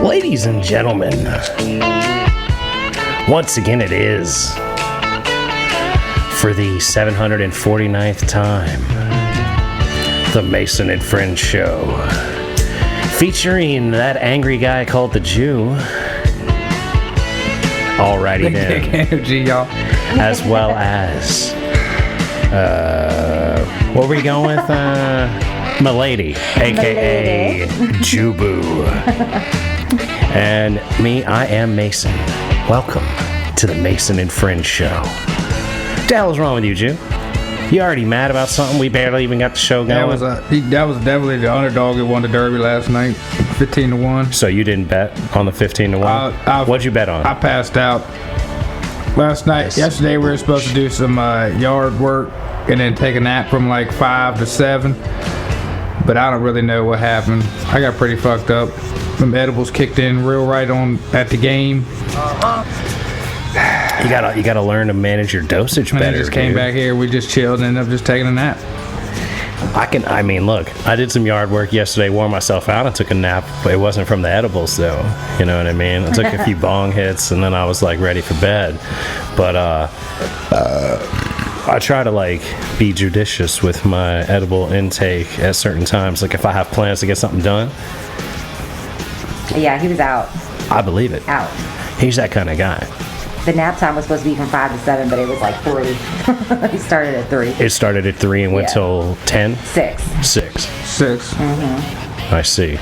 Ladies and gentlemen, once again it is, for the 749th time, the Mason and Friends Show, featuring that angry guy called the Jew. Alrighty then. Big energy, y'all. As well as, what were we going with? Milady, aka Jubu. And me, I am Mason. Welcome to the Mason and Friends Show. What the hell is wrong with you, Jew? You already mad about something? We barely even got the show going. That was definitely the underdog that won the Derby last night, 15-1. So you didn't bet on the 15-1? What'd you bet on? I passed out last night. Nice. Yesterday we were supposed to do some yard work and then take a nap from like 5 to 7. But I don't really know what happened. I got pretty fucked up. Some edibles kicked in real right on at the game. You gotta learn to manage your dosage And better. I just came back here. We just chilled and ended up just taking a nap. Look, I did some yard work yesterday, wore myself out, and took a nap, but it wasn't from the edibles, though. You know what I mean? I took a few bong hits, and then I was, like, ready for bed. But, I try to, like, be judicious with my edible intake at certain times. Like, if I have plans to get something done. Yeah, he was out. I believe it. Out. He's that kind of guy. The nap time was supposed to be from 5 to 7, but it was like 3. He started at 3. It started at 3 and went Yeah. till 10? 6. 6. 6. I see.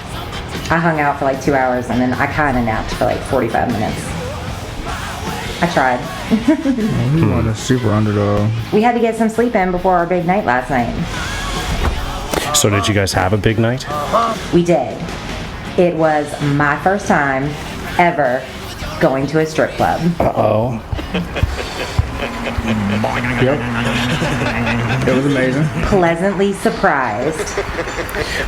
I hung out for like 2 hours, and then I kind of napped for like 45 minutes. I tried. He won a super underdog. We had to get some sleep in before our big night last night. So did you guys have a big night? We did. It was my first time ever going to a strip club. Uh-oh. Yep. It was amazing. Pleasantly surprised.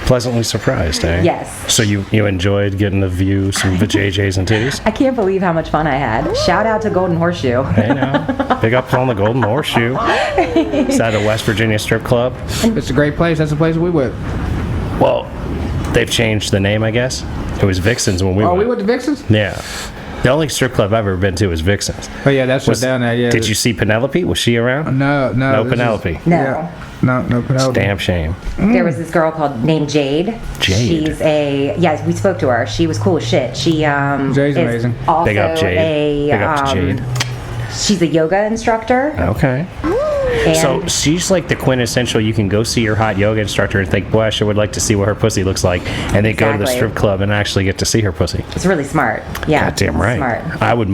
Pleasantly surprised, eh? Yes. So you enjoyed getting to view some vajayjays and titties? I can't believe how much fun I had. Shout out to Golden Horseshoe. Hey now. Big up on the Golden Horseshoe. Is that a West Virginia strip club? It's a great place. That's the place we went. Well, they've changed the name, I guess. It was Vixen's when we Oh, went. we went to Vixen's? Yeah. The only strip club I've ever been to is Vixen's. Oh, yeah, that's just down there. Yeah. Did you see Penelope? Was she around? No. No this Penelope. is- No. Yeah. No Penelope. Damn shame. There was this girl named Jade. Jade. Yes, we spoke to her. She was cool as shit. She Jade's is amazing. Also Big up, Jade. Big up to Jade. She's a yoga instructor. Okay. And So she's like the quintessential, you can go see your hot yoga instructor and think, boy, I sure would like to see what her pussy looks like. And then go to the Exactly. strip club and actually get to see her pussy. it's really smart. Yeah. Goddamn right. Smart. I would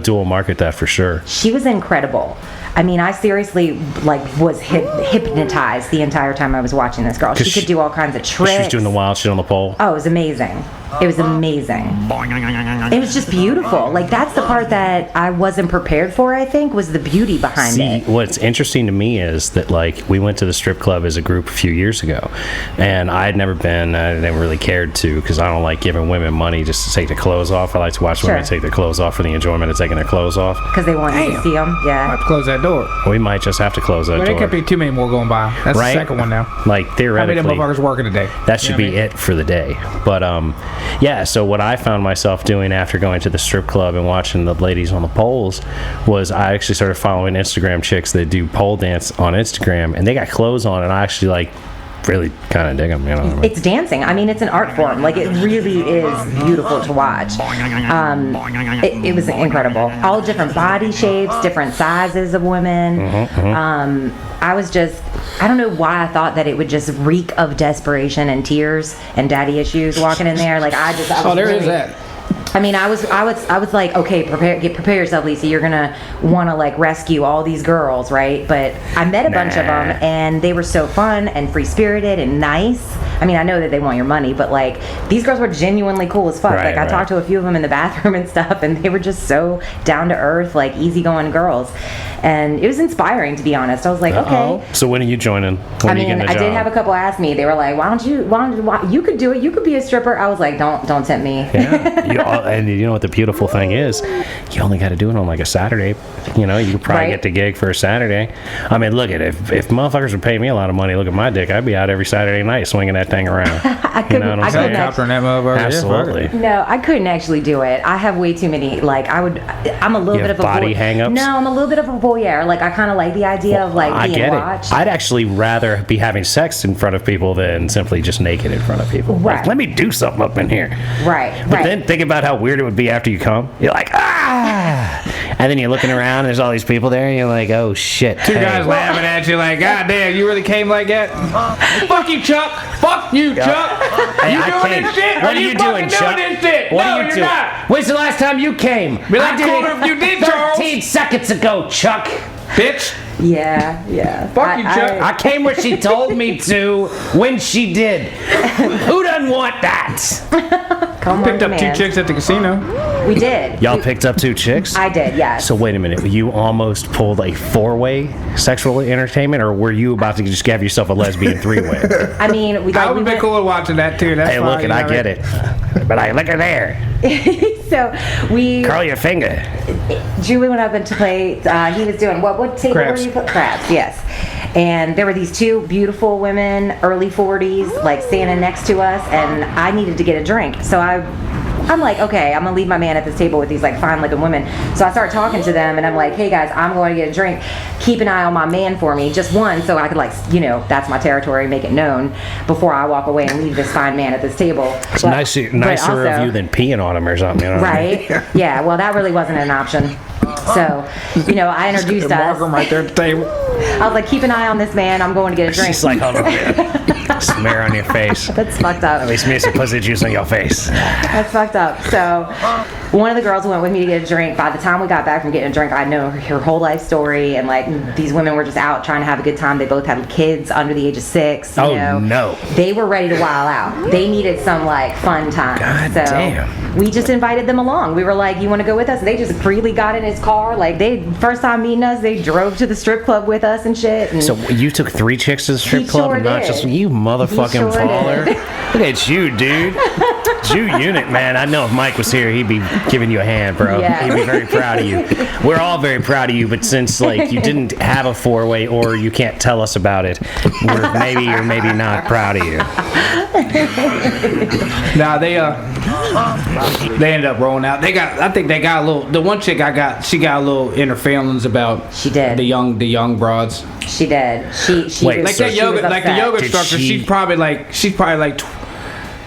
dual market that for sure. She was incredible. I mean, I seriously was hypnotized the entire time I was watching this girl. She 'Cause could do all kinds of tricks. She was doing the wild shit on the pole. Oh, it was amazing. It was amazing. It was just beautiful. Like, that's the part that I wasn't prepared for, I think, was the beauty behind See, it. what's interesting to me is that, like, we went to the strip club as a group a few years ago, and I had never been, I never really cared to, because I don't like giving women money just to take their clothes off. I like to watch women Sure. take their clothes off for the enjoyment of taking their clothes off. Because they want you to see them. I Yeah. have to close that door. We might just have to close that Well, there door. can't be too many more going by. That's Right? the second one now. Like, How many of theoretically, them motherfuckers working today? that should be it for the day. But yeah, so what I found myself doing after going to the strip club and watching the ladies on the poles was I actually started following Instagram chicks that do pole dance on Instagram, and they got clothes on, and I actually like really kind of dig them, you know. It's dancing. I mean, it's an art form. Like, it really is beautiful to watch. It was incredible. All different body shapes, different sizes of women. I was just, I don't know why I thought that it would just reek of desperation and tears and daddy issues walking in there. Like, I was Oh, there is really- that. I mean, I was like, okay, prepare yourself, Lisa. You're gonna want to like rescue all these girls, right? But I met a bunch of them, and they were so fun and free spirited and nice. I mean, I know that they want your money, but like these girls were genuinely cool as fuck. Right, I talked to a few of them in the bathroom and stuff, and they were just so down to earth, like easygoing girls, and it was inspiring, to be honest. I was like, okay. So when are you joining? When I are you mean, getting a I job? did have a couple ask me. They were like, "Why don't you? You could do it. You could be a stripper." I was like, "Don't tempt me." Yeah. Well, and you know what the beautiful thing is? You only got to do it on like a Saturday. You know, you could probably Right. get the gig for a Saturday. I mean, look at it. If motherfuckers would pay me a lot of money, look at my dick. I'd be out every Saturday night swinging that thing around. I You couldn't, know what I'm I saying? couldn't Helicopter in that motherfucker. Yeah, fuck Absolutely. it. No, I couldn't actually do it. I have way too many. Like I'm a little You bit have of a body hang-ups? No, I'm a little bit of a voyeur. Like I kind of like the idea of like I being get watched. it. I'd actually rather be having sex in front of people than simply just naked in front of people. Like, Right. let me do something up in here. Right, But right. then think about how weird it would be after you come. You're like, and then you're looking around, there's all these people there, and you're like, oh shit. Two hey. guys laughing at you like, God damn, you really came like that? Fuck you, Chuck. Fuck you, Chuck. Hey, You I doing came. this shit? What are Are you fucking doing, Chuck? this shit? What No, are you you're doing? not. When's the last time you came? Be like, I did cooler it if you did, Charles. 13 seconds ago, Chuck. Bitch. Yeah. Fuck you, Chuck. I came where she told me to when she did. Who doesn't want that? Come Picked on, up two man. chicks at the casino. We did. Y'all picked up 2 chicks? I did. Yes. So wait a minute, you almost pulled a 4-way sexual entertainment, or were you about to just have yourself a lesbian 3-way? I mean, we I like would we have been went, cool watching that too. That's Hey, fine, look, and you I know get what it. But I look at there. So we Curl your finger. Julie went up and to play. He was doing what table Crabs. were you? Crabs. Yes. And there were these 2 beautiful women, early 40s, like standing next to us, and I needed to get a drink. So I'm like, okay, I'm gonna leave my man at this table with these like fine looking women. So I start talking to them and I'm like, hey guys, I'm going to get a drink. Keep an eye on my man for me, just one, so I could like, that's my territory, make it known before I walk away and leave this fine man at this table. It's But- nicer but of also- you than peeing on him or something. You know what I mean? Right? Yeah, well that really wasn't an option. So, I introduced Mark 'em us. right there at the table. I was like, keep an eye on this man, I'm going to get a drink. She's like, hold on. Smear on your face. That's fucked up. At least smear some pussy juice on your face. That's fucked up. So, one of the girls went with me to get a drink. By the time we got back from getting a drink, I know her whole life story, and like these women were just out trying to have a good time. They both had kids under the age of 6. You Oh, know. no. They were ready to wild out. They needed some like fun time. God so damn. we just invited them along. We were like, "You want to go with us?" And they just freely got in his car. Like they first time meeting us, they drove to the strip club with us and shit. And So you took 3 chicks to the strip He club, sure and not did. just you, motherfucking He sure baller. did. Look at you, dude. Jew unit, man. I know if Mike was here, he'd be giving you a hand, bro. Yeah. He'd be very proud of you. We're all very proud of you, but since like you didn't have a 4-way or you can't tell us about it, we're maybe or maybe not proud of you. Nah, they ended up rolling out. I think they got a little. The one chick I got, she got a little inner feelings about. She did. The young broads. she did. She Wait, was, Like So that she yoga, was like the upset. yoga Did instructor. she- She's probably like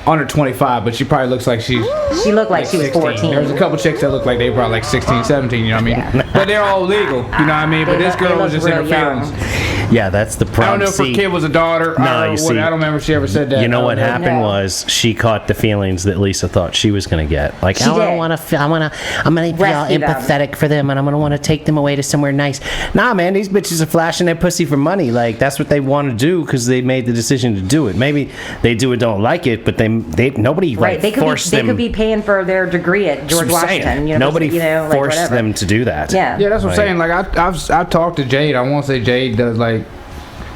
under 25, but she probably looks like she's She looked like she was 16. 14. There's a couple chicks that look like they probably like 16, 17. You know what I mean? Yeah. But they're all legal. You know what I mean? But They this look- they girl was look just in her real young. feelings. Yeah, that's the I problem. don't know if her See, kid was a daughter. No, I you don't, see- I don't remember if she ever said that. you know I what don't happened No. was she caught the feelings that Lisa thought she was going to get. Like, She I don't did. want to. I'm gonna be all Rescue them. empathetic for them, and I'm gonna want to take them away to somewhere nice. Nah, man, these bitches are flashing their pussy for money. Like that's what they want to do because they made the decision to do it. Maybe they do it, don't like it, but they nobody Right, like they could forced be, them. they could be paying for their degree at George I'm saying, Washington University. nobody like forced whatever. them to do that. Yeah. Yeah, that's what I'm Like- saying. Like I've talked to Jade. I want to say Jade does like.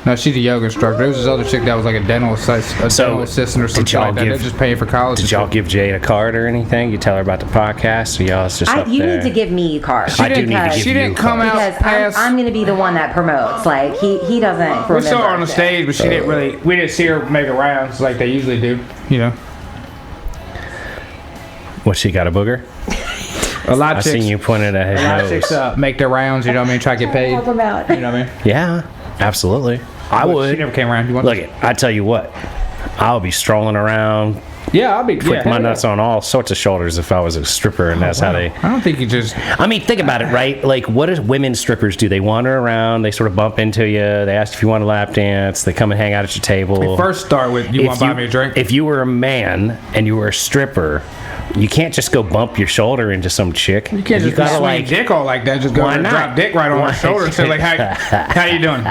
No, she's a yoga instructor. There was this other chick that was like a dental assistant or did something y'all like that. They're just paying for college. Did and y'all shit. give Jade a card or anything? You tell her about the podcast, or y'all's just up You there? need to give me cards. I do didn't- need to because- give She you didn't a come card. out Because past. I'm going to be the one that promotes. Like he doesn't. We saw her on remember. the stage, but she didn't really. We didn't see her make a rounds like they usually do. You know, What, she got a booger? a lot I of seen chicks. you pointed at his A lot of chicks nose. make their rounds. You know what I mean? Try to get paid. Help him out. You know what I mean? Yeah, absolutely. I She would. never came around. You want? Look, I tell you what, I'll be strolling around, Yeah, I'll be. flick Yeah, my hell nuts yeah. on all sorts of shoulders if I was a stripper, and that's how they. I don't think you just. I mean, think about it, right? Like, what do women strippers do? They wander around, they sort of bump into you, they ask if you want a lap dance, they come and hang out at your table. First start with you want to buy me a drink. If you were a man and you were a stripper, you can't just go bump your shoulder into some chick. You can't just gotta swing dick all like that. Just go Why and not? drop dick right on Why? her shoulder and say like, how you doing?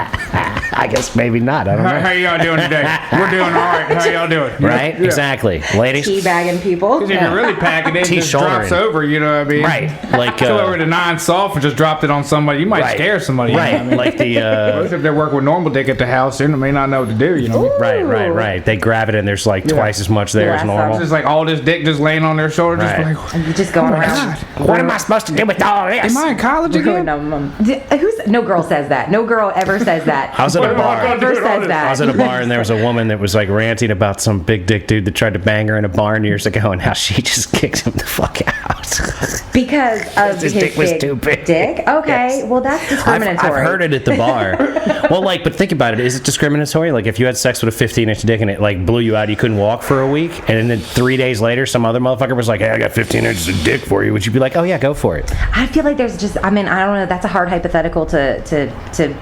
I guess maybe not. I don't know. How y'all doing today? We're doing all right. How y'all doing? Right? Yeah. Exactly. ladies. Teabagging people. If you're really packing it, it just T-shouldering. drops over, you know what I mean? Right, like Go over to 9 soft and just dropped it on somebody. You might right. scare somebody. You know Right, what I mean? like the Most if they're working with normal dick at the house, they may not know what to do, you know? right. They grab it and there's like twice as much there as Yeah, normal. It's just like all this dick just laying on their shoulder, Right. just like, You just going around. God, What am I supposed to do with all this? am I in college again? No girl says that. No girl ever says that. I was at a bar. Ever says I was that. at a bar and there was a woman that was like ranting about some big dick dude that tried to bang her in a barn years ago and how she just kicked him the fuck out. Because of His his dick was too big. Dick? Okay, Yes. well that's I've discriminatory. heard it at the bar. Well, like, but think about it. Is it discriminatory? Like, if you had sex with a 15-inch dick and it like blew you out, you couldn't walk for a week, and then 3 days later, some other motherfucker was like, "Hey, I got 15 inches of dick for you." Would you be like, "Oh yeah, go for it"? I feel like there's just, I mean, I don't know, that's a hard hypothetical to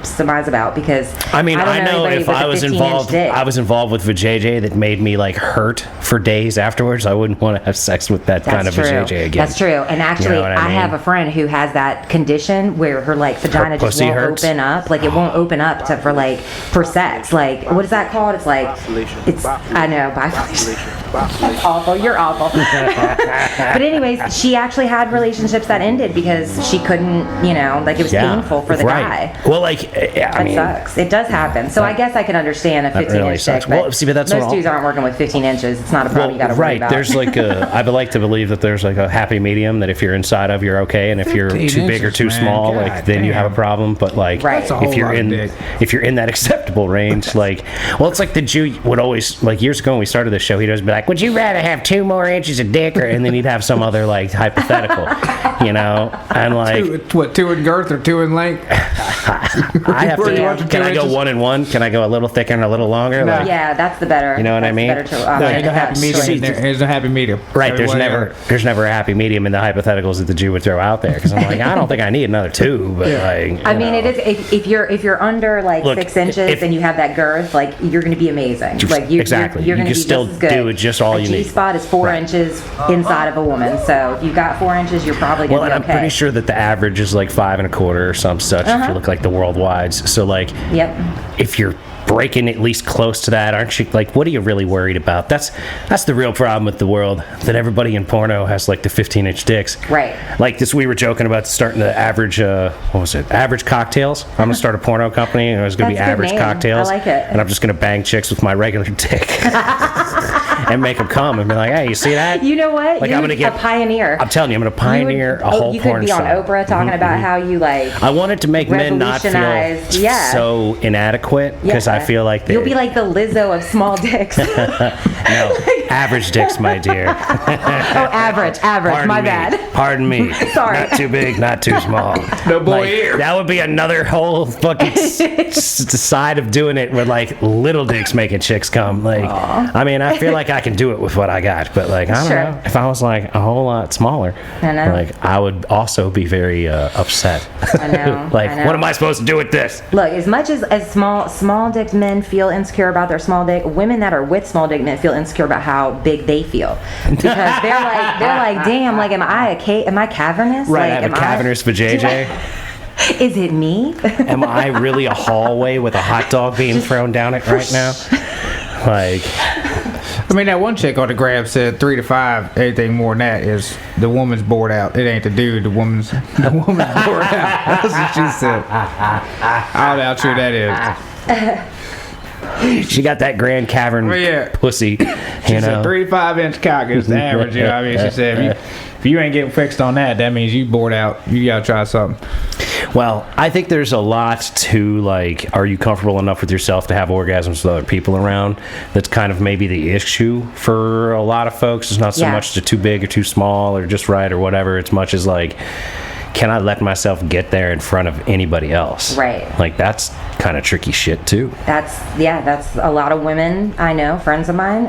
surmise about because I mean, don't I know anybody if with I a was 15-inch involved, dick. I was involved with vajayjay that made me like hurt for days afterwards. I wouldn't want to have sex with that kind of That's true. vajayjay again. That's true. And actually, what I I mean? have a friend who has that condition where her like vagina just pussy won't hurts? open up. Like it won't open up for sex. Like what is that called? It's like I know bifurcation. Awful. You're awful. But anyways, she actually had relationships that ended because she couldn't. Like it was painful for the right. guy. Well, like, I That mean, sucks. It does happen. So I guess I can understand a 15-inch really sucks. dick. Well, see, but that's most what dudes aren't working with 15 inches. It's not a problem you got to worry right. about. There's like I would like to believe that there's like a happy medium that if you're inside of, you're okay, and if you're 15 too big or inches, too man. small, God like then you have a damn. problem. But like, Right. That's a whole if you're lot of in dick. if you're in that acceptable range, like, well, it's like the Jew would always like years ago when we started this show, he'd always be like, "Would you rather have 2 more inches of dick?" And then he'd have some other like hypothetical, and like. 2 in girth or 2 in length? I have Where do you to. want the Can 2 I go inches? 1 and 1? Can I go a little thicker and a little longer? Like, Yeah, that's the better. You know what I that's mean? the better No, there's no happy medium in there. There's no happy medium. Right, there's Everybody, never a happy medium in the hypotheticals that the Jew would throw out there because I'm like, I don't think I need another 2, but like, I mean, it is if you're under like Look, 6 inches if- and you have that girth, like you're going to be amazing. Like Exactly. you're You going to can be still just as good. do just all you need. G spot is 4 Right. inches inside of a woman, so if you've got 4 inches, you're probably going well, to and be I'm okay. pretty sure that the average is like 5 1/4 or some such if you look like the worldwides. So like, Yep. if you're breaking at least close to that, aren't you? Like, what are you really worried about? That's the real problem with the world, that everybody in porno has like the 15-inch dicks. Right. Like this, we were joking about starting the average, what was it? Average Cocktails. I'm gonna start a porno company, and it was gonna be That's a good Average name. Cocktails. I like it. And I'm just gonna bang chicks with my regular dick and make them come and be like, "Hey, you see that? You know what? Like, You're I'm gonna get a pioneer. I'm telling you, I'm gonna pioneer a whole You porn could be on star. Oprah talking about how you like. I wanted to make men not feel Revolutionized, yeah. so inadequate because I Yeah. feel like You'll be like the Lizzo of small dicks. no average dicks, my dear. average. Pardon My me. bad. Pardon me. Sorry. Not too big, not too small. No boy Like, here. that would be another whole fucking side of doing it with like little dicks making chicks come. Like, I mean, I feel like I can do it with what I got, but like, I don't Sure. know. If I was like a whole lot smaller, I know. like, I would also be very upset. I know, Like, I know. what am I supposed to do with this? Look, as much as small dick men feel insecure about their small dick, women that are with small dick men feel insecure about how big they feel because they're like, damn, like, am I cavernous? Right, like, I have am a cavernous vajayjay. Is it me? Am I really a hallway with a hot dog being thrown down it right now? Like, I mean, that one chick on the grab said 3 to 5. Anything more than that is the woman's bored out. It ain't the dude. The woman's bored out. That's what she said. I don't know how true that is. she got that grand cavern Well, yeah. pussy, She you know. said 3 to 5 inch cock is the average. You know what I mean? She said if you ain't getting fixed on that, that means you bored out. You gotta try something. Well, I think there's a lot to, like, are you comfortable enough with yourself to have orgasms with other people around? That's kind of maybe the issue for a lot of folks. It's not so Yeah. much the too big or too small or just right or whatever. It's much as like, can I let myself get there in front of anybody else? Right. Like, that's kind of tricky shit too. That's a lot of women I know, friends of mine,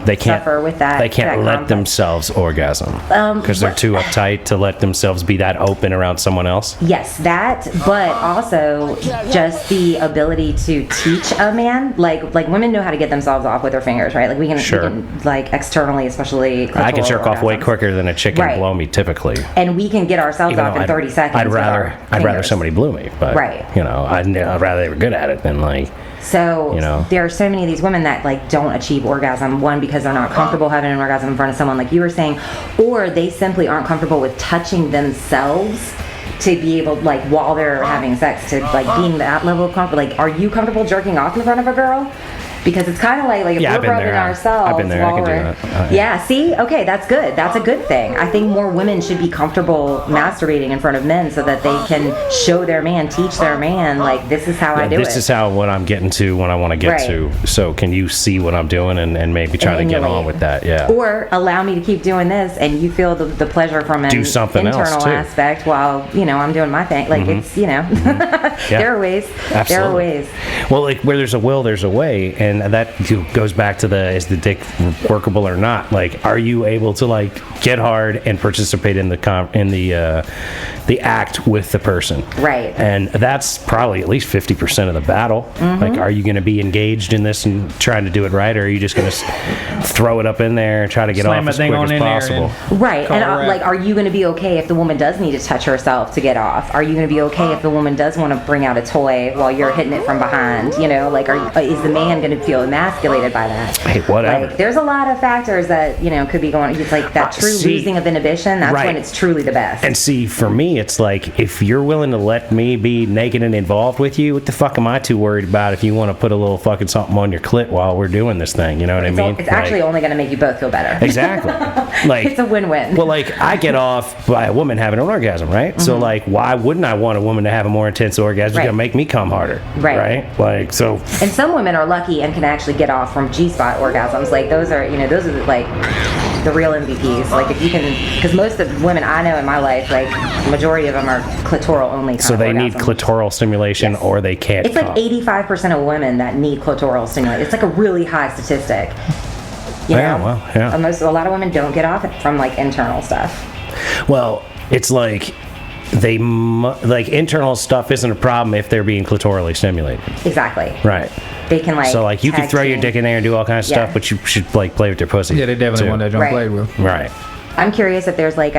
They can't suffer with that. They can't that let complex. themselves orgasm because they're too uptight to let themselves be that open around someone else. Yes, that, but also just the ability to teach a man, like women know how to get themselves off with their fingers, right? Like we Sure. can like externally, especially. I can clitoral jerk off way orgasms. quicker than a chick can Right. blow me typically. and we can get ourselves Even off though in 30 seconds. I'd with rather our I'd rather fingers. somebody blew me, but Right. you know, I'd rather they were good at it than like So You know? there are so many of these women that like don't achieve orgasm. One, because they're not comfortable having an orgasm in front of someone, like you were saying, or they simply aren't comfortable with touching themselves to be able, like, while they're having sex, to like being that level of comfort. Like, are you comfortable jerking off in front of a girl? Because it's kind of like if Yeah, I've we're been rubbing there. ourselves I've been there. I while can do we're that. yeah. See, okay, that's good. That's a good thing. I think more women should be comfortable masturbating in front of men so that they can show their man, teach their man, like, this is how I do it. This is how what I'm getting to when I want to get Right. to. So can you see what I'm doing and maybe try And to get on emulate. with that? Yeah. Or allow me to keep doing this, and you feel the pleasure from an Do something else, internal too. aspect while I'm doing my thing. Like it's there are ways. There are Absolutely. ways. Well, like where there's a will, there's a way, and that goes back to is the dick workable or not? Like, are you able to like get hard and participate in the act with the person? Right. And that's probably at least 50% of the battle. Mm-hmm. Like, are you going to be engaged in this and trying to do it right, or are you just going to throw it up in there and try to get Slam off that as thing quick on as in there possible? and- Right. Call And it a wrap. like, are you going to be okay if the woman does need to touch herself to get off? Are you going to be okay if the woman does want to bring out a toy while you're hitting it from behind? Like, is the man going to feel emasculated by that? Hey, whatever. Like, there's a lot of factors that could be going. It's like that true See, losing of inhibition. That's right. when it's truly the best. And see, for me, it's like, if you're willing to let me be naked and involved with you, what the fuck am I too worried about if you want to put a little fucking something on your clit while we're doing this thing? You know what I mean? It's actually only going to make you both feel better. Exactly. Like, It's a win-win. Well, like, I get off by a woman having an orgasm, right? So, like, why wouldn't I want a woman to have a more intense orgasm? It's Right. going to make me come harder. Right. Right? Like, so. And some women are lucky and can actually get off from G-spot orgasms. Like those are like the real MVPs. Like if you can, because most of the women I know in my life, like the majority of them are clitoral only. Kind So of they need orgasms. clitoral stimulation Yes. or they can't It's like come. 85% of women that need clitoral stimulation. It's like a really high statistic. Yeah, well, yeah. A lot of women don't get off from like internal stuff. Well, it's like like internal stuff isn't a problem if they're being clitorally stimulated. Exactly. Right. They can like. So, like, you can tag throw your team. dick in there and do all kinds of Yeah. stuff, but you should, like, play with your pussy. Yeah, they definitely too. want that junk Right. played with. Right. I'm curious if there's like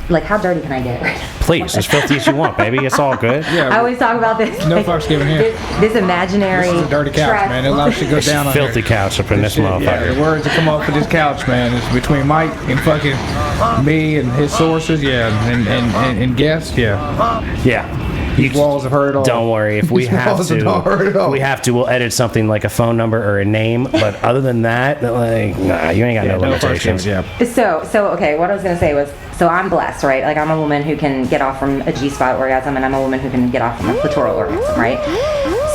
like how dirty can I get? Please, as filthy as you want, baby. It's all good. Yeah, I always talk about this. No like, fucks given here. This imaginary. This is a dirty couch, track- man. There's a lot of shit goes down on Filthy here. couch up in this Shit, yeah, motherfucker. the words that come off of this couch, man, is between Mike and fucking me and his sources, yeah, and guests, yeah. Yeah. You Walls have heard it all. Don't worry. If we These have walls have not heard it all. we'll edit something like a phone number or a name. But other than that, like, nah, you ain't got no no fucks given, limitations. yeah. So okay, what I was gonna say was, so I'm blessed, right? Like I'm a woman who can get off from a G-spot orgasm, and I'm a woman who can get off from a clitoral orgasm, right?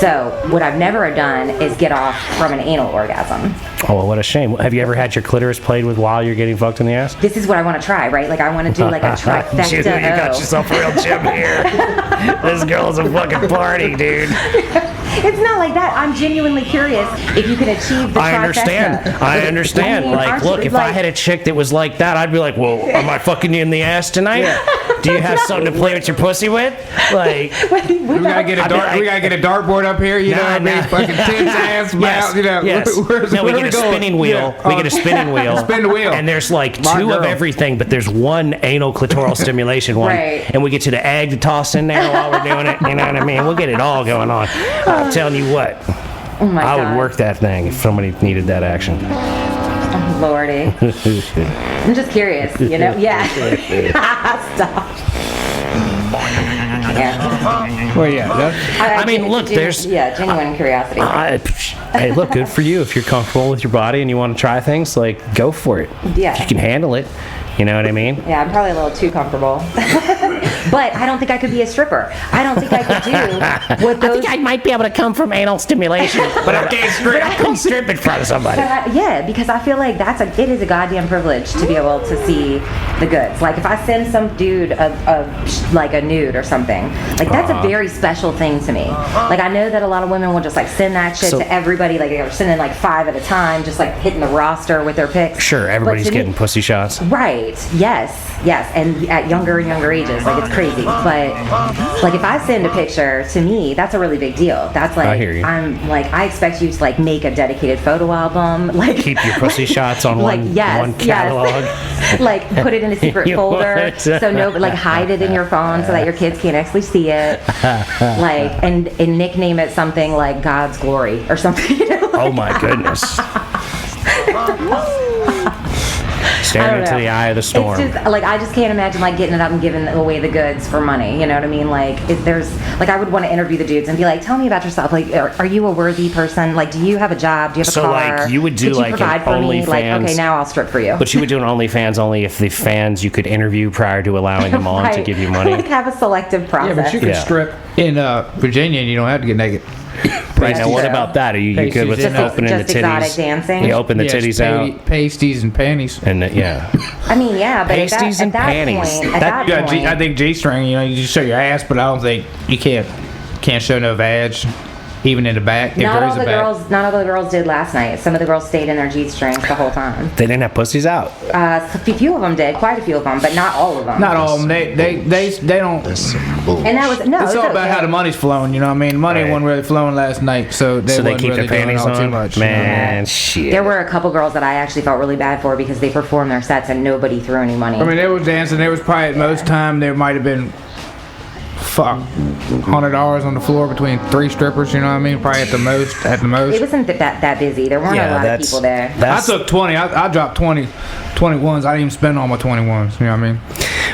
So what I've never done is get off from an anal orgasm. Oh, well, what a shame. Have you ever had your clitoris played with while you're getting fucked in the ass? This is what I want to try, right? Like I want to do like a trifecta. You got yourself a real gym here. This girl's a fucking party, dude. It's not like that. I'm genuinely curious if you can achieve the I understand. trifecta. I understand. I mean, Like, aren't look, you, if I like- had a chick that was like that, I'd be like, well, am I fucking you in the ass tonight? Do you have something to play with your pussy with? Like, We gotta get a we gotta get a dartboard up here, you know what I mean? Fucking tits, ass, mouth, you know. Yes. Where's- No, we where get a going? spinning wheel. Yeah. We get a spinning wheel. Spin the wheel. And there's like My two of girl. everything, but there's one anal clitoral stimulation one. Right. And we get you the egg to toss in there while we're doing it. You know what I mean? We'll get it all going on. I'm telling you what, Oh my I God. would work that thing if somebody needed that action. Oh, Lordy. I'm just curious, you know? Yeah. Stop. Yeah. Well, yeah, that's I mean, look, there's- yeah, genuine curiosity. Hey, look, good for you. If you're comfortable with your body and you want to try things, like, go for it. Yeah. If you can handle it. You know what I mean? Yeah, I'm probably a little too comfortable. But I don't think I could be a stripper. I don't think I could do what those. I might be able to come from anal stimulation, but I can't strip. I couldn't strip in front of somebody. Yeah, because I feel like it is a goddamn privilege to be able to see the goods. Like if I send some dude like a nude or something, like that's a very special thing to me. Like I know that a lot of women will just like send that shit So- to everybody. Like they're sending like 5 at a time, just like hitting the roster with their pics. Sure, But everybody's to me- getting pussy shots. Right. Yes. And at younger and younger ages, like it's crazy. But like if I send a picture, to me, that's a really big deal. That's like I hear you. I'm like I expect you to like make a dedicated photo album, like Keep your pussy shots on like one yes, catalog. yes. Like put it in a secret You folder, want to- so no, like hide it in your phone so that your kids can't actually see it. Like and nickname it something like God's Glory or something. You know? Oh my goodness. I Staring don't into know. the eye of the storm. It's just like I just can't imagine like getting it up and giving away the goods for money. You know what I mean? Like if there's like I would want to interview the dudes and be like, tell me about yourself. Like, are you a worthy person? Like, do you have a job? Do you have So, a like, car? you would do, Could like, you an provide for me? Like, OnlyFans- okay, now I'll strip for you. But you would do an OnlyFans only if the fans you could interview prior to allowing them on to Right. give you money. Like have a selective Yeah, process. but you can Yeah. strip in Virginia and you don't have to get naked. Right now, what true. about that? Are you good with Pasties, opening the just exotic titties? dancing? You open the Yes, titties out, pasties and panties. and yeah. I mean, yeah, but Pasties at and that panties. point, at That- that Yeah, point, I think G-string. You know, you just show your ass, but I don't think you can't show no vag, even in the back. If not there all is a the back. girls, not all the girls did last night. Some of the girls stayed in their G-strings the whole time. They didn't have pussies out. A few of them did, quite a few of them, but not all of them. Not all of them. They don't. And that was no. It's all about okay. how the money's flowing. You know what I mean? Money Right. wasn't really flowing last night, so they So they wasn't keep really their doing panties all too on. much. you know? Man, shit. There were a couple girls that I actually felt really bad for because they performed their sets and nobody threw any money. I mean, they was dancing. There was probably at most time there might have been $100 on the floor between 3 strippers. You know what I mean? Probably at the most. It wasn't that busy. There weren't a lot of people there. I That's took 20. I dropped 21s. I didn't even spend all my 21s. You know what I mean?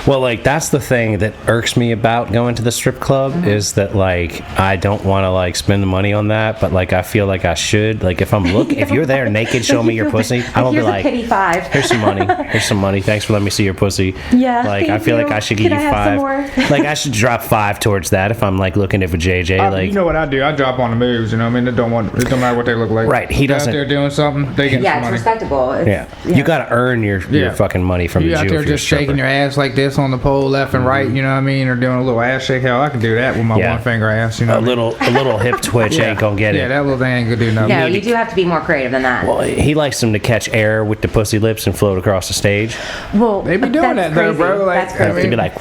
well, like that's the thing that irks me about going to the strip club Mm-hmm. is that like I don't want to like spend the money on that, but like I feel like I should. Like if if you're there naked, show me your pussy. I will be Here's like, a pity $5. here's some money. Here's some money. Thanks for letting me see your pussy. Yeah, Like I thank feel you. like I should give Can you I have some 5. more? Like I should drop 5 towards that if I'm like looking at a JJ. Like you know what I do? I drop on the moves. You know what I mean? It don't matter what they look like. Right, he They're doesn't- out there doing something. They get Yeah, some it's money. respectable. It's, yeah, you got to earn your Yeah. fucking money from You the out Jew there if you're a just shaking stripper. your ass like this on the pole, left and right. You know what I mean? Or doing a little ass shake. Hell, I can do that with my Yeah. one finger ass. You know? A little hip twitch ain't gonna get Yeah, it. that little thing ain't gonna do nothing. No, you do have to be more creative than that. Well, he likes them to catch air with the pussy lips and float across the stage. Well, They be doing that's that though, crazy. bro. Like, That's I crazy. They'd mean- be like,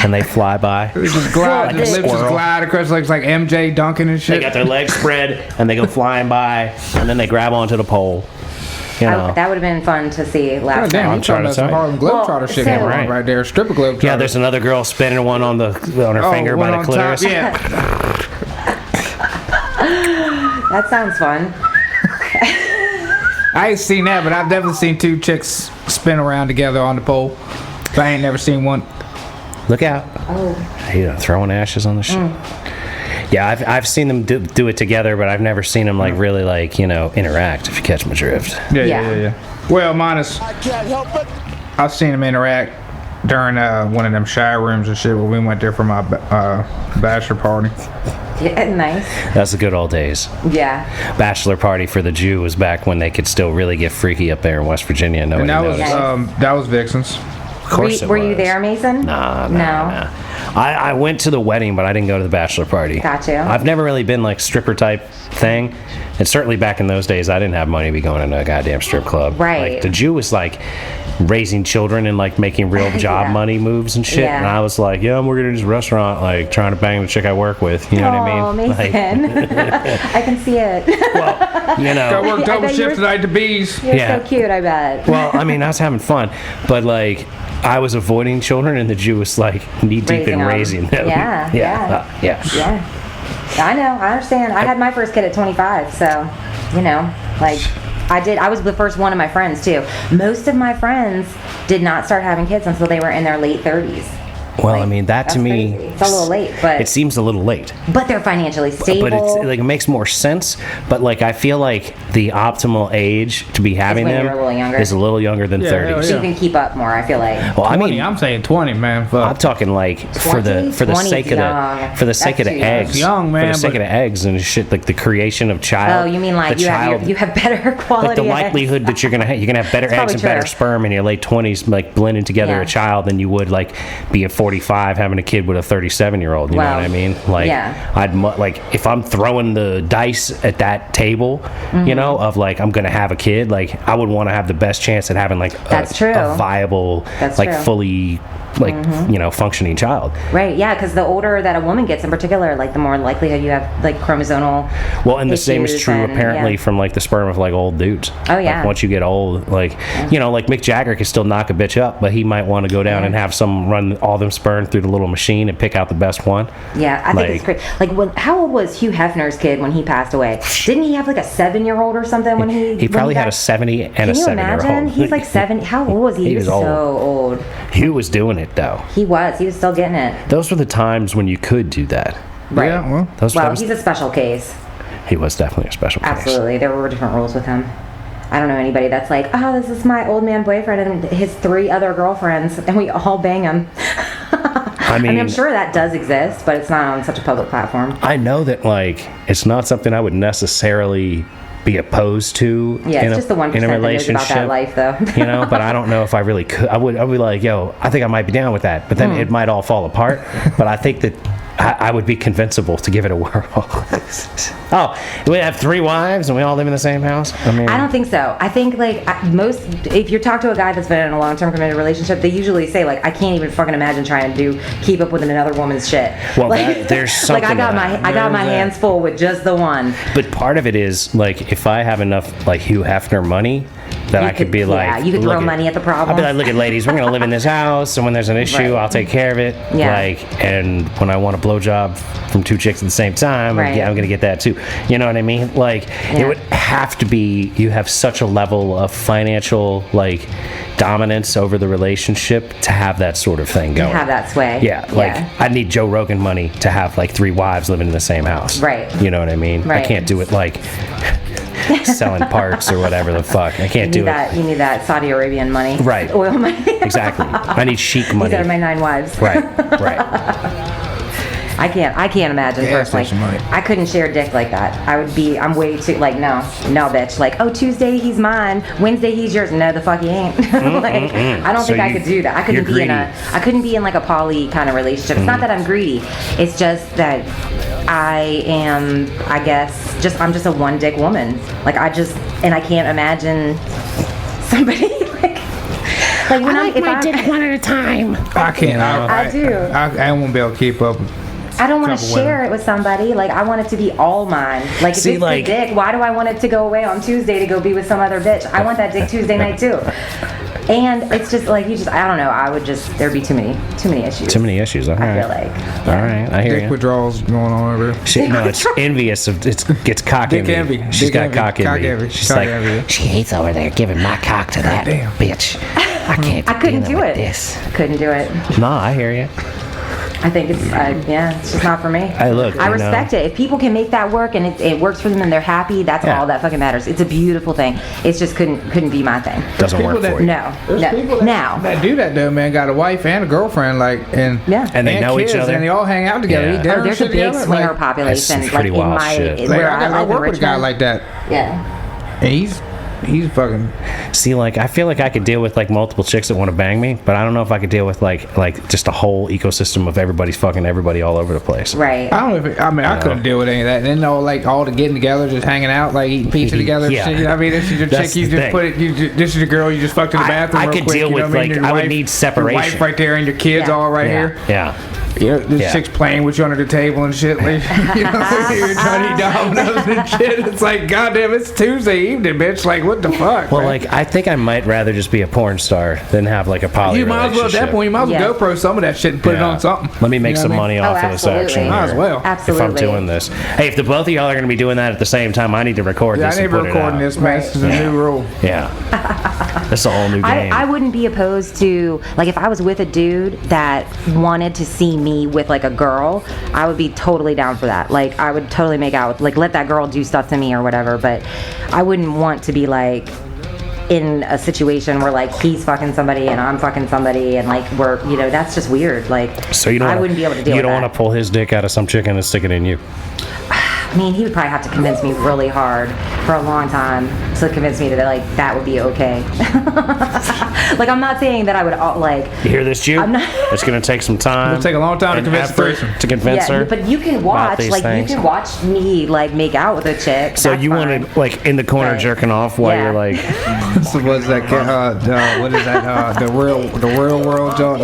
and they fly by. They just glide, Like the a lips just squirrel. glide across like MJ dunking and They shit. got their legs spread and they go flying by, and then they grab onto the pole. You know. That would have been fun to see God last damn, night. I'm trying to tell some you. Harlem Globetrotter Well, shit so- going on right there. Stripper Globetrotter. Yeah, there's another girl spinning one on her finger one by the on clitoris. top. Yeah. That sounds fun. I ain't seen that, but I've definitely seen 2 chicks spin around together on the pole. But I ain't never seen one. Look out! Oh, Throwing ashes on the shit. Yeah, I've seen them do it together, but I've never seen them like really like interact. If you catch my drift. Yeah. Well, minus I've seen them interact during one of them shower rooms and shit when we went there for my bachelor party. yeah, nice. That's the good old days. Yeah. Bachelor party for the Jew was back when they could still really get freaky up there in West Virginia. Nobody And noticed. that was Vixen's. Of course Were it you was. there, Mason? Nah. I went to the wedding, but I didn't go to the bachelor party. Gotcha. I've never really been like stripper type thing. And certainly back in those days, I didn't have money to be going into a goddamn strip club. Right. Like the Jew was like raising children and like making real job Yeah. money moves and shit. Yeah. And I was like, yeah, I'm working at this restaurant, like trying to bang the chick I work with. You know what I Oh, mean? Mason. I can see it. Well, you I know. worked I double bet you shift were- tonight to bees. You're Yeah. so cute, I bet. Well, I mean, I was having fun, but like, I was avoiding children, and the Jew was like knee deep in raising them. Yeah, yeah. yeah. Yeah. I know, I understand. I had my first kid at 25, so, like, I was the first one of my friends, too. Most of my friends did not start having kids until they were in their late 30s. Well, Like, I mean, that to that's me, crazy. It's a little late, but it seems a little late. but they're financially stable. But it's like it makes more sense. But like I feel like the optimal age to be having when them you're a little younger. is a little younger than Yeah, 30. hell so yeah. you can keep up more, I feel like. Well, I 20, mean, I'm saying 20, man. Fuck. I'm talking like for the 20's sake of young. the sake of That's the too young. eggs, It's young, man, for the sake but- of the eggs and shit, like the creation of Oh, child. you mean like the you have better quality like the eggs. likelihood that you're gonna have better That's eggs and probably better true. sperm in your late 20s, like blending together Yeah. a child, than you would like be at 45 having a kid with a 37-year-old. You know Wow. what I mean? Like, Yeah. like if I'm throwing the dice at that table, Mm-hmm. of like I'm gonna have a kid, like I would want to have the best chance at having like That's true. a viable, That's like true. fully like functioning child. Right, yeah, because the older that a woman gets in particular, like the more likelihood you have like chromosomal Well, and the same is issues true and, apparently yeah. from like the sperm of like old dudes. Oh, yeah. Like, once you get old, like like Mick Jagger can still knock a bitch up, but he might want to go down and have some run all them sperm through the little machine and pick out the best one. Yeah, I think it's great. Like, how old was Hugh Hefner's kid when he passed away? Didn't he have like a 7-year-old or something when he? He probably had a died? 70 and Can a you 7-year-old. imagine? He's like 7. How old was he? He was so old. Hugh was doing it though. He was still getting it. Those were the times when you could do that. Right. Yeah, well, Those Well, those- he's a special case. he was definitely a special case. Absolutely. There were different rules with him. I don't know anybody that's like, oh, this is my old man boyfriend and his 3 other girlfriends, and we all bang him. I mean, I'm sure that does exist, but it's not on such a public platform. I know that like it's not something I would necessarily be opposed to Yeah, it's just the 1% in a that knows about relationship. that life, though. But I don't know if I really could. I'd be like, yo, I think I might be down with that, but then it might all fall apart. But I think that I would be convincible to give it a whirl. Oh, we have 3 wives and we all live in the same house? I mean, I don't think so. I think like if you talk to a guy that's been in a long-term committed relationship, they usually say like, I can't even fucking imagine trying to keep up with another woman's shit. Well, like, there's something like I got to my that. I got my There's that. hands full with just the one. but part of it is like if I have enough like Hugh Hefner money that You I could could- be like, yeah, you could look throw money at the problem. I'll be like, look at ladies, we're gonna live in this house, and when there's an issue, Right. I'll take care of it. Yeah. Like, and when I want a blowjob from 2 chicks at the same time, Right. I'm gonna get that too. You know what I mean? Like, Yeah. it would have to be you have such a level of financial like dominance over the relationship to have that sort of thing going. Have that sway. Yeah, like I need Joe Rogan money to have like 3 wives living in the same house. Right. You know what I mean? I Right. can't do it like selling parts or whatever the fuck. I can't do it. You need that Saudi Arabian money. Right. Oil money. Exactly. I need chic money. These are my 9 wives. Right. Right. I can't imagine Gas personally. station money. I couldn't share a dick like that. I'm way too like no bitch. Like, oh, Tuesday he's mine, Wednesday he's yours. No, the fuck he ain't. Like, I don't So think I could do that. I couldn't you're be in greedy. I couldn't be in like a poly kind of relationship. It's not that I'm greedy. It's just that I am, I guess, I'm just a one dick woman. Like I can't imagine somebody like when if I'm, one at a time. I can't. I do. I won't be able to keep up. I don't want to couple share women. it with somebody. Like, I want it to be all mine. Like, if See, it's like- the dick, why do I want it to go away on Tuesday to go be with some other bitch? I want that dick Tuesday night too. And it's just like I don't know. There'd be too many issues. Too many issues. All right. I feel like. All right. I hear Dick you. withdrawals going on over here. No, it's envious of it's cock Dick envy. envy. She's Dick got envy. cock Cock envy. envy. She's Cock like, envy. she hates over there giving my cock to that Goddamn. bitch. I can't. I couldn't deal do with it. This. Couldn't do it. No, I hear you. I think it's just not for me. Hey, look, I you respect it. If people can make that work and it works for them and they're happy, that's Yeah. all that fucking matters. It's a beautiful thing. It's just couldn't be my thing. Doesn't work people that- for you. No, There's people that, now. that do that though, man. Got a wife and a girlfriend, like, and Yeah. And they know kids, each other? And they all hang out together. Yeah. Eat dinner Oh, and there's a shit big together, swinger like, population. That's pretty like wild in my shit. like, where I live in work with a guy Richmond. like that, Yeah. and he's fucking. See, like, I feel like I could deal with like multiple chicks that want to bang me, but I don't know if I could deal with like just a whole ecosystem of everybody's fucking everybody all over the place. Right. I don't know if I couldn't deal with any of that. And then all the getting together, just hanging out, like eating pizza together. and Yeah. shit. You know what I mean, this is your That's chick. You the just thing. put it. This is your girl. You just fucked in the bathroom. I real could quick, deal you know with, what I mean? like, Your I would wife- need Your separation. wife right there and your kids Yeah. all right Yeah. here. Yeah. Yeah, this Yeah. chick's playing with you under the table and shit. Like, you know, you're trying to eat dominoes and shit. It's like, goddamn, it's Tuesday evening, bitch. Like, what the fuck? Well, man? like, I think I might rather just be a porn star than have like a poly you might as well at that relationship. point. You might as well Yeah. GoPro some of that shit and put it Yeah. on something. Let me make You know some what I money mean? off of this absolutely. action. Might as here. well. Absolutely. If I'm doing this. Hey, if the both of y'all are going to be doing that at the same time, I need to record Yeah, this I and ain't put it recording out. this, man. This is a new rule. Yeah. That's a whole new game. I wouldn't be opposed to, like, if I was with a dude that wanted to see me with like a girl, I would be totally down for that. Like, I would totally make out with, like, let that girl do stuff to me or whatever, but I wouldn't want to be like in a situation where like he's fucking somebody and I'm fucking somebody and like we're, that's just weird. Like, so you don't I wanna, wouldn't be able to deal You with don't that. want to pull his dick out of some chicken and stick it in you. I mean, he would probably have to convince me really hard for a long time to convince me that like that would be okay. Like I'm not saying that I would like. You hear this, Jew? I'm not- It's gonna take some time. It'll take a long time to and convince a effort person. to convince her. But you can about watch, these like things. you can watch me like make out with a chick. So that's you fine. want to like in the corner Right. jerking off while Yeah. you're like, So what's that? What is that? The real world joint.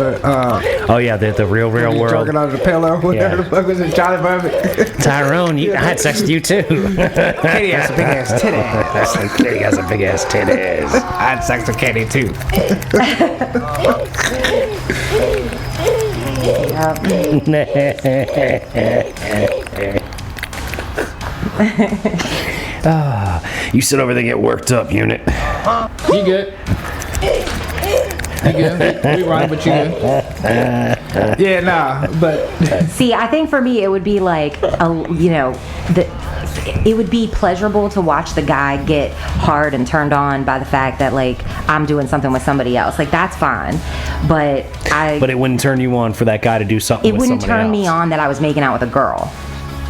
oh yeah, the real world. Jerking under the pillow. Whatever Yeah. the fuck was it? Johnny Buffett. Tyrone, I had sex with you too. Katie has a big ass titty. Kitty has a big ass titties. I had sex with Katie too. You sit over there, get worked up, unit. You good? You good? We right, but you good? Yeah, nah, but See, I think for me it would be like it would be pleasurable to watch the guy get hard and turned on by the fact that like I'm doing something with somebody else. Like that's fine, but But it wouldn't turn you on for that guy to do something it with wouldn't somebody turn me else. on that I was making out with a girl.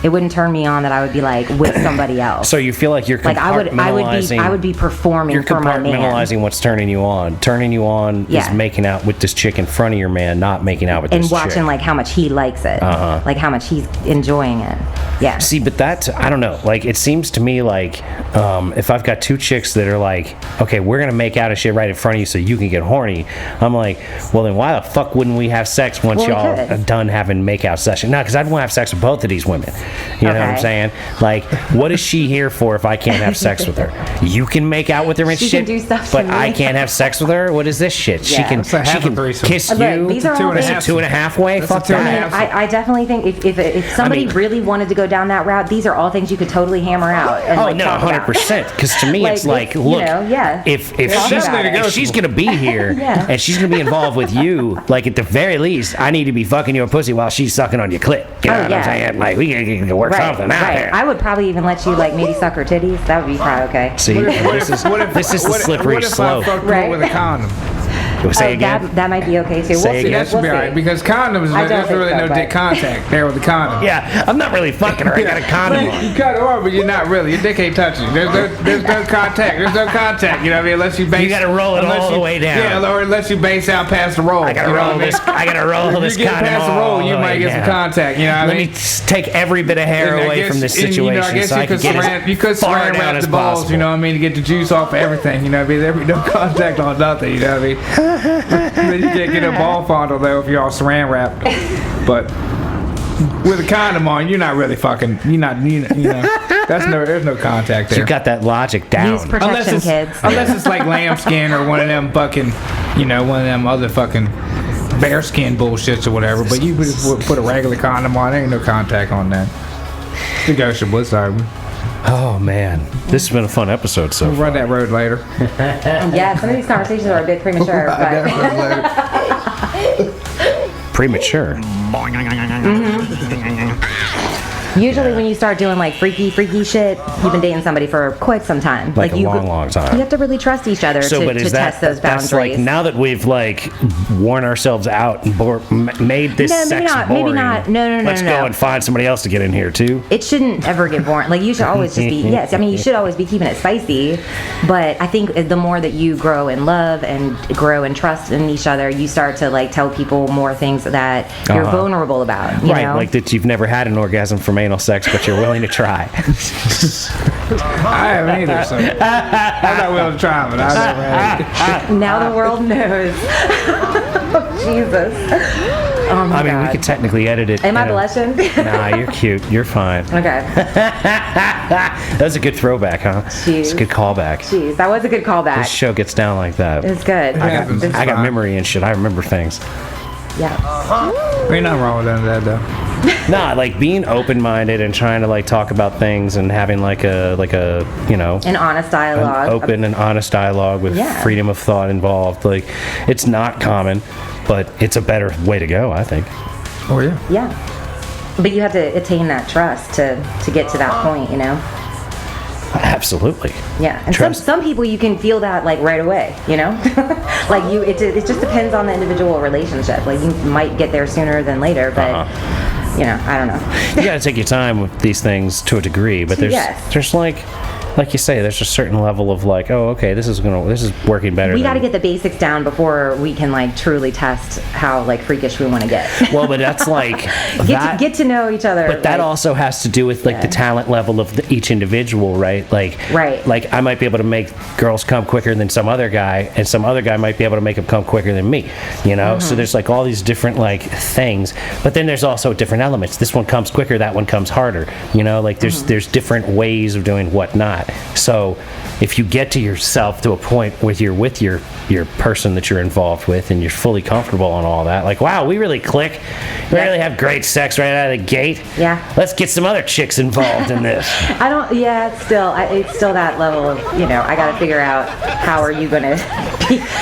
It wouldn't turn me on that I would be like with somebody else. So you feel like you're like compartmentalizing. I would be performing You're for my man. compartmentalizing what's turning you on. Turning you on Yeah. is making out with this chick in front of your man, not making out with And this watching chick. like how much he likes it, like how much he's enjoying it. Yeah. See, but that, I don't know. Like, it seems to me like if I've got two chicks that are like, okay, we're going to make out and shit right in front of you so you can get horny, I'm like, well, then why the fuck wouldn't we have sex once Well, we y'all could. are done having make-out session? No, because I'd want to have sex with both of these women. You know what I'm Okay. saying? Like, what is she here for if I can't have sex with her? You can make out with her and She shit, can do stuff but for I me. can't have sex with her? What is this shit? She Yeah. can, It's a she half a can threesome. kiss Look, you. these are Two all and a things. half. Two and a half way? That's a Fuck two and a that. half. I definitely think if somebody mean- really wanted to go down that route, these are all things you could totally hammer out. And, Oh like, no, talk about. 100%. Because to me, it's like, you look, know, yeah. if Talk she's about it. if she's gonna be here Yeah. and she's gonna be involved with you, like at the very least, I need to be fucking your pussy while she's sucking on your clit. You know Oh, what yeah. I'm saying? Like we can work something out there. I would probably even let you like maybe suck her titties. That would be probably okay. See, this is the slippery what if slope. I fucked her Right. with a condom? Say again. That might be okay too. Say We'll see. again. That should be We'll alright see. because condoms, I don't there's think really so, no but- dick contact there with the condom. Yeah, I'm not really fucking her. I got a condom on. You kind of are, but you're not really. Your dick ain't touching. There's no contact. There's no contact. You know what I mean? Unless you base. You gotta roll it unless all the you- way down. Yeah, or unless you base out past the roll. I gotta you know roll what I mean? this. I gotta roll If this you get condom past the roll, all you the might way get some down. contact. You know what I Let mean? me take every bit of hair And I away guess- from this and, situation, you know, I guess so I you can could get saran, you could as far saran down wrap as the balls. possible. You know what I mean? To get the juice off of everything. You know what I mean? There be no contact on nothing. You know what I mean? Then you can't get a ball fondle though if you're all saran wrapped. But with a condom on, you're not really fucking. You're not. You know. There's no contact there. You got that logic down. Use protection, kids. Unless it's like lambskin or one of them fucking, one of them other fucking bearskin bullshits or whatever. But you just put a regular condom on, there ain't no contact on that. Negotiable, sorry. Oh man, this has been a fun episode so We'll far. run that road later. Yeah, some of these conversations are a bit premature, Run but that road later. Premature. usually when you start doing like freaky shit, you've been dating somebody for quite some time. Like a you long time. You have to really trust each other So, to but is that test those that's boundaries. like now that we've like worn ourselves out and made this No, maybe sex not, boring? maybe not. No, Let's no. go and find somebody else to get in here too. It shouldn't ever get boring. Like you should always just be yes. I mean, you should always be keeping it spicy. But I think the more that you grow in love and grow in trust in each other, you start to like tell people more things that you're vulnerable about. You Right, know? like that you've never had an orgasm from anal sex, but you're willing to try. I haven't either, so I'm not willing to try, but I've never had it. now the world knows. Jesus. Oh my I mean, God. we could technically edit it. Am I in a- blushing? Nah, you're cute. You're fine. Okay. That was a good throwback, huh? Jeez. It's a good callback. Jeez, that was a good callback. This show gets down like that. It's good. happens. It's- I got fine. memory and shit. I remember things. yeah. Ain't nothing wrong with none of that, though. Nah, like being open-minded and trying to like talk about things and having like a An honest dialogue. open and honest dialogue with Yeah. freedom of thought involved. Like, it's not common, but it's a better way to go, I think. Oh yeah. Yeah. But you have to attain that trust to get to that point, you know? Absolutely. Yeah. And Trust. some people you can feel that like right away, you know? Like it just depends on the individual relationship. Like you might get there sooner than later, but you know, I don't know. You got to take your time with these things to a degree, but there's Yes. like like you say, there's a certain level of like, oh, okay, this is working better. We got to than- get the basics down before we can like truly test how like freakish we want to get. Well, but that's like Get to know each other. But that like, also has to do with like the talent level of each individual, right? Right. Like I might be able to make girls come quicker than some other guy, and some other guy might be able to make them come quicker than me. You know, so there's like all these different like things. But then there's also different elements. This one comes quicker, that one comes harder. You know, like there's different ways of doing whatnot. So if you get to yourself to a point where you're with your person that you're involved with, and you're fully comfortable on all that, like, wow, we really click. We really have great sex right out of the gate. Yeah. Let's get some other chicks involved in this. I don't. Yeah, it's still that level of I got to figure out how are you gonna.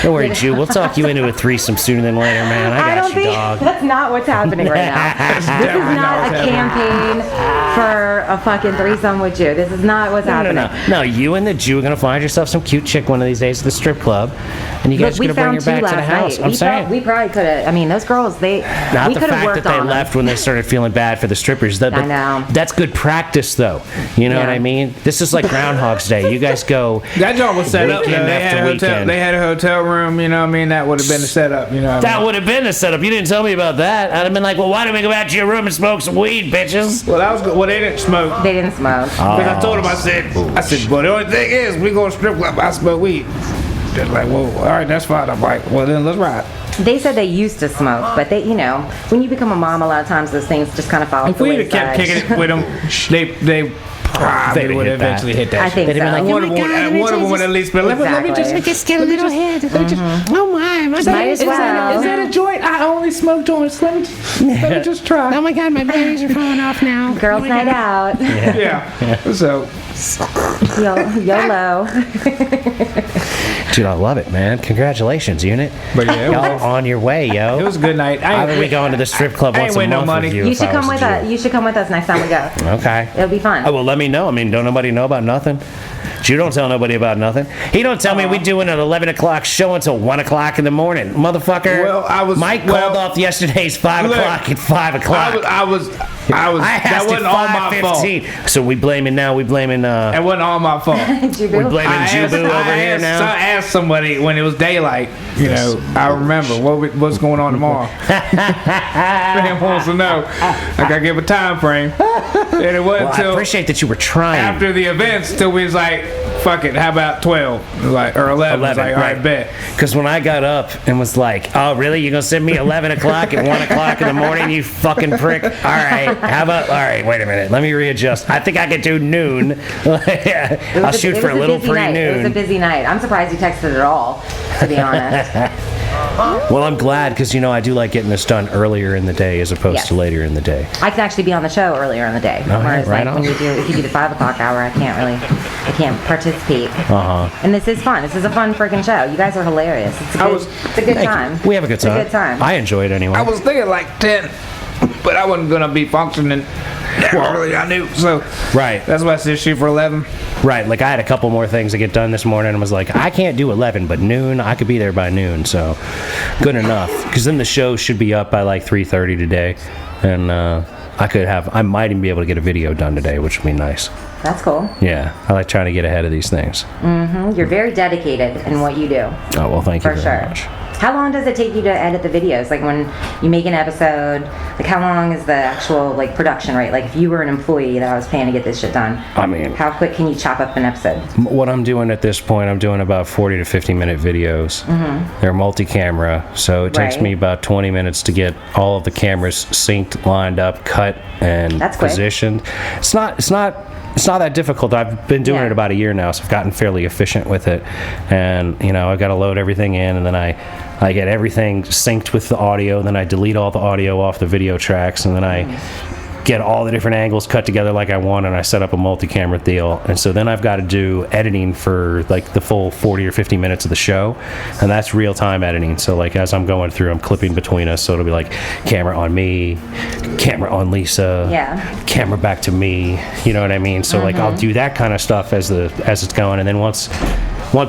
Don't worry, Jew. We'll talk you into a threesome sooner than later, man. I got don't you, think dog. that's not what's happening right now. This is not a campaign for a fucking threesome with you. This is not what's happening. No, you and the Jew are gonna find yourself some cute chick one of these days at the strip club, and you guys Look, are we gonna bring found her two back to the last house. night. I'm saying. We probably could have. I mean, those girls. Not We the could have fact worked that they on left them. when they started feeling bad for the strippers. I know. That's good practice, though. You know what Yeah. I mean? This is like Groundhog's Day. You guys go. That joint was set up. Though. Weekend They had after a hotel. weekend. They had a hotel room. You know what I mean? That would have been the setup. You know. What I That mean? would have been the setup. You didn't tell me about that. I'd have been like, well, why don't we go back to your room and smoke some weed, bitches? Well, that was good. Well, they didn't smoke. They didn't smoke. Because I told him, I said, well, the only thing is, we go to strip club. I smoke weed. They're like, well, all right, that's fine. I'm like, well, then let's ride. They said they used to smoke, but they, when you become a mom, a lot of times those things just kind of fall. If we would have kept kicking it with them, they probably They'd would hit have that. eventually hit that. I think They'd have been so. like, One of them would at least been like, let me Exactly. just get a little head. Oh my, Might as well. Is that a joint? I only smoke joints. Let me just try. Oh my god, my berries are falling off now. Girls' night out. Yeah. So, YOLO. Dude, I love it, man. Congratulations, unit. But yeah, Y'all on your way, yo. it was a good night. I would be going to the strip club I ain't once a win no month money. with you. You if should I come was with a us. Jew. You should come with us next time we go. Okay. It'll be fun. Oh, well, let me know. I mean, don't nobody know about nothing? Jew don't tell nobody about nothing. He don't tell me we doing an 11 o'clock show until 1 o'clock in the morning. Motherfucker. Well, Mike called off yesterday's 5 Look, o'clock at 5 o'clock. I was. I That asked wasn't at all my fault. 5:15. So we blaming It wasn't all my fault. Jubu. we blaming Jubu over here I now. asked somebody when it was daylight. I remember what's going on tomorrow. Sam wants to know. I gotta give a time frame, and it wasn't Well, I until appreciate that you were trying. after the events till we was like, fuck it, how about 12? Like or 11? It's like, all right, bet. Because when I got up and was like, oh, really? You're going to send me 11 o'clock at 1 o'clock in the morning, you fucking prick? All right. How about, all right, wait a minute. Let me readjust. I think I could do noon. I'll shoot for a little busy night. It was a pre-noon. busy night. I'm surprised you texted at all, to be honest. Well, I'm glad because, I do like getting this done earlier in the day as opposed Yes. to later in the day. I can actually be on the show earlier in the day. Whereas, right like, on. if you do the 5 o'clock hour, I can't participate. Uh-huh. And this is fun. This is a fun freaking show. You guys are hilarious. It's a good, it's a good time. We have a good time. It's a good time. I enjoy it anyway. I was thinking like 10, but I wasn't gonna be functioning that early. I knew, so Right. that's why I said shoot for 11. Right, like I had a couple more things to get done this morning and was like, I can't do 11, but noon, I could be there by noon, so good enough. Because then the show should be up by like 3:30 today, and I might even be able to get a video done today, which would be nice. That's cool. Yeah, I like trying to get ahead of these things. You're very dedicated in what you do. Oh, well, thank you For very sure. much. How long does it take you to edit the videos? Like when you make an episode, like how long is the actual like production rate? Like if you were an employee that I was paying to get this shit done, I mean, how quick can you chop up an episode? what I'm doing at this point, I'm doing about 40 to 50 minute videos. They're multi-camera, so it takes Right. me about 20 minutes to get all of the cameras synced, lined up, cut, and That's quick. positioned. It's not that difficult. I've been doing Yeah. it about a year now, so I've gotten fairly efficient with it. And I've got to load everything in, and then I get everything synced with the audio, then I delete all the audio off the video tracks, and then I get all the different angles cut together like I want, and I set up a multi-camera deal. And so then I've got to do editing for like the full 40 or 50 minutes of the show, and that's real-time editing. So like as I'm going through, I'm clipping between us, so it'll be like camera on me, camera on Lisa, Yeah. camera back to me, you know what I mean? So like I'll do that kind of stuff as it's going, and then once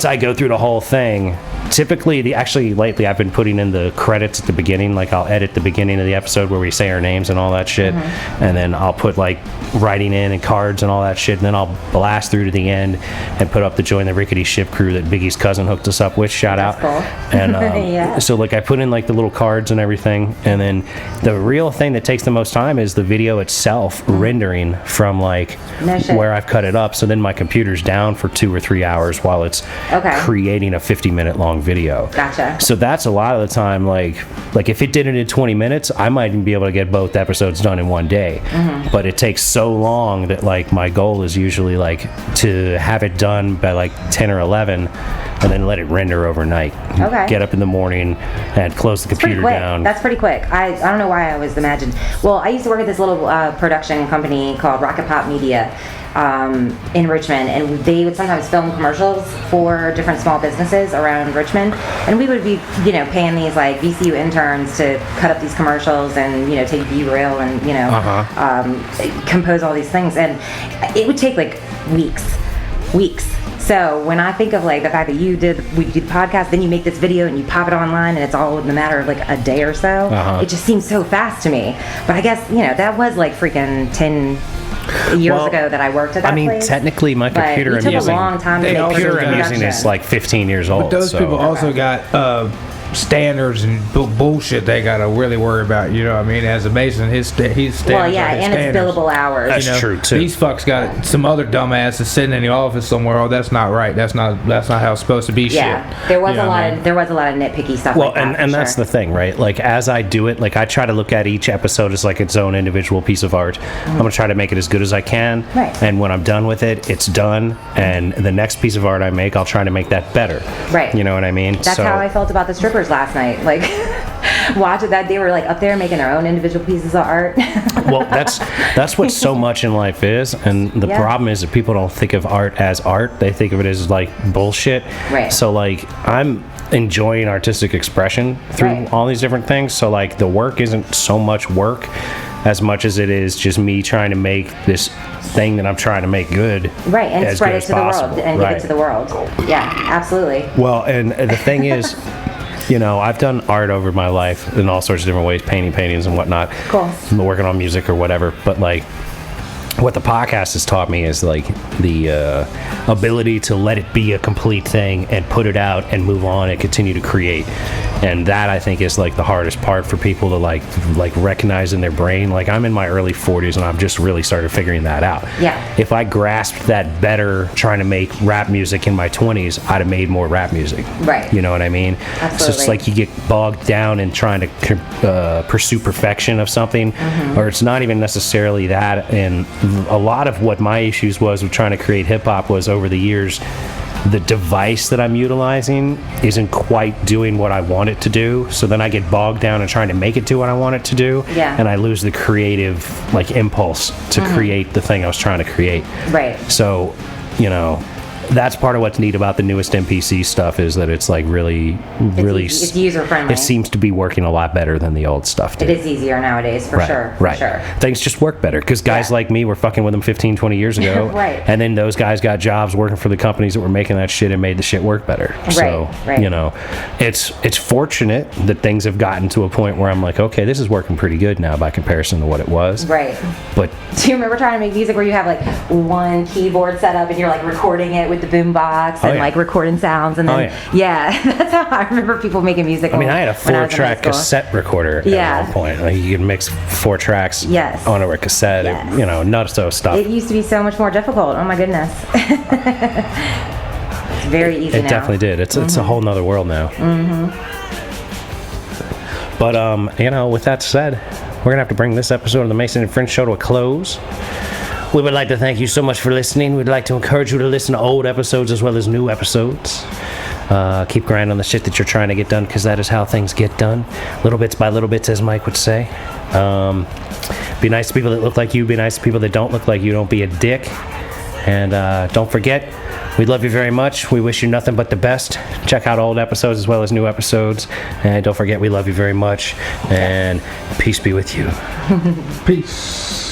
I go through the whole thing, typically, actually lately I've been putting in the credits at the beginning. Like I'll edit the beginning of the episode where we say our names and all that shit, and then I'll put like writing in and cards and all that shit, and then I'll blast through to the end and put up the Join the Rickety Ship crew that Biggie's cousin hooked us up with. Shout out. Cool. And Yeah. so like I put in like the little cards and everything, and then the real thing that takes the most time is the video itself rendering from like No shit. where I've cut it up. So then my computer's down for 2 or 3 hours while it's Okay. creating a 50-minute long video. Gotcha. So that's a lot of the time, like if it did it in 20 minutes, I might even be able to get both episodes done in one day. But it takes so long that like my goal is usually like to have it done by like 10 or 11 and then let it render overnight. Okay. Get up in the morning and close the Pretty computer quick. down. That's pretty quick. I don't know why I always imagined. Well, I used to work at this little production company called Rocket Pop Media in Richmond, and they would sometimes film commercials for different small businesses around Richmond, and we would be, paying these like VCU interns to cut up these commercials and take B-reel and compose all these things, and it would take like weeks. So when I think of like the fact that we did the podcast, then you make this video and you pop it online and it's all in the matter of like a day or so, it just seems so fast to me. But I guess, that was like freaking 10 years ago that I worked at that place. Technically my But computer it I'm took using, a long time to They make also computer I'm got- using is like 15 years old. But those so. people also got standards and bullshit they gotta really worry about. You know what I mean? As a Mason, his standards. Well, yeah, are his and it's standards. billable hours. That's true, too. These fucks got some other dumbasses sitting in the office somewhere. Oh, that's not right. That's not how it's supposed to be. Yeah, shit. there was You know a what lot I mean? of nitpicky stuff. Well, like that, and for that's sure. the thing, right? Like as I do it, like I try to look at each episode as like its own individual piece of art. I'm gonna try to make it as good as I can. Right. And when I'm done with it, it's done. And the next piece of art I make, I'll try to make that better. Right. You know what I mean? That's how I felt about the strippers last night. Like, watching that, they were like up there making their own individual pieces of art. Well, that's what so much in life is, and the Yeah. problem is that people don't think of art as art. They think of it as like bullshit. Right. So like I'm enjoying artistic expression through Right. all these different things. So like the work isn't so much work as much as it is just me trying to make this thing that I'm trying to make good. Right, and as spread good it as to the world possible. and Right. give it to the world. Yeah, absolutely. Well, and the thing is, I've done art over my life in all sorts of different ways, paintings and whatnot. Cool. I'm working on music or whatever, but like what the podcast has taught me is like the ability to let it be a complete thing and put it out and move on and continue to create. And that I think is like the hardest part for people to like recognize in their brain. Like I'm in my early 40s and I've just really started figuring that out. Yeah. If I grasped that better trying to make rap music in my 20s, I'd have made more rap music. Right. You know what I mean? Absolutely. So it's like you get bogged down in trying to pursue perfection of something, or it's not even necessarily that. And a lot of what my issues was with trying to create hip hop was over the years, the device that I'm utilizing isn't quite doing what I want it to do. So then I get bogged down in trying to make it do what I want it to do. Yeah. And I lose the creative impulse to create the thing I was trying to create. Right. So, that's part of what's neat about the newest MPC stuff is that it's like really It's user-friendly. It seems to be working a lot better than the old stuff did. It is easier nowadays, for Right, sure. right. For sure. Things just work better because guys Yeah. like me were fucking with them 15, 20 years ago. Right. And then those guys got jobs working for the companies that were making that shit and made the shit work better. So, right. it's fortunate that things have gotten to a point where I'm like, okay, this is working pretty good now by comparison to what it was. Right. But Do you remember trying to make music where you have like one keyboard set up and you're like recording it with the boombox and yeah. like recording sounds and Oh, then that's how I remember people making music. I mean, I had a 4-track cassette recorder Yeah. at one point. Like you could mix 4 tracks Yes. on a cassette. Yes. None of those stuff. It used to be so much more difficult. Oh my goodness. It's very easy It now. definitely did. It's a whole nother world now. But with that said, we're gonna have to bring this episode of the Mason and Friends Show to a close. We would like to thank you so much for listening. We'd like to encourage you to listen to old episodes as well as new episodes. Keep grinding on the shit that you're trying to get done, because that is how things get done. Little bits by little bits, as Mike would say. Be nice to people that look like you. Be nice to people that don't look like you. Don't be a dick. And don't forget, we love you very much. We wish you nothing but the best. Check out old episodes as well as new episodes. And don't forget, we love you very much. And peace be with you. Peace.